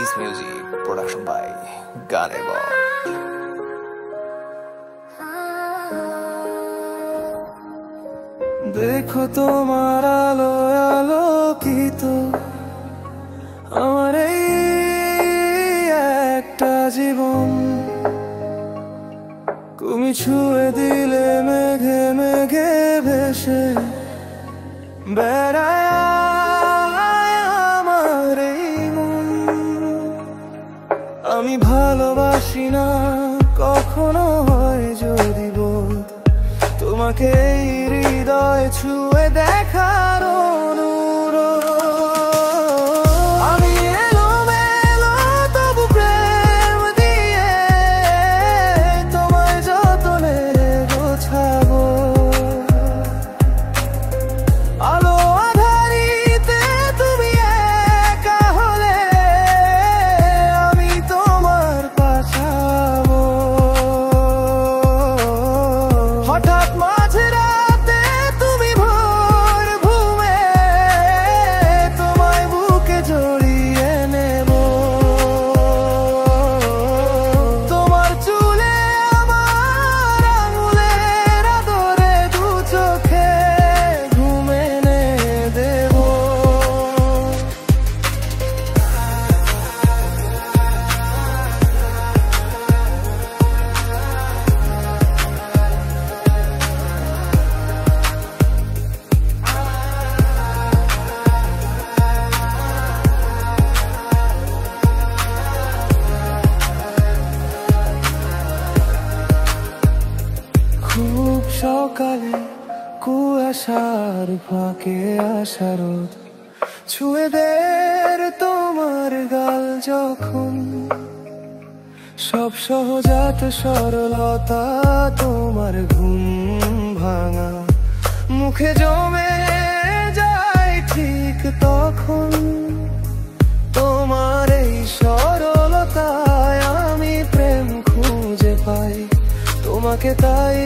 Peace Music Production by Ganer Boy। देखो তোমার আলো আলোকিত আমার এই একটা জীবন, তুমি ছুঁয়ে দিলে মেঘে মেঘে ভেসে বেড়ায় আমার এই মন। আমি ভালোবাসি না কখনো হয় যদি বল, তোমাকে এই হৃদয় ছুঁয়ে দেখার অনুরোধ। আমি এলোমেলো তবু প্রেম দিয়ে তোমায় যতনে গোছাবো। আলো আঁধারিতে তুমি একা হলে আমি তোমার পাশাবো। হঠাৎ মাঝে রাতে তুমি ভোর ঘুমে তোমায় বুকে জড়িয়ে নেব। তোমার চুলে আমার আঙুলের আদরে দু চোখে ঘুম এনে দেব। খুব সকালে কুয়াশার ফাঁকে আসা রোদ ছুঁয়ে দের তোমার গাল যখন, সব সহজাত সরলতা তোমার ঘুম ভাঙা মুখে জমে যায় ঠিক তখন। তোমার এই সরলতায় আমি প্রেম খুঁজে পাই, তোমাকে তাই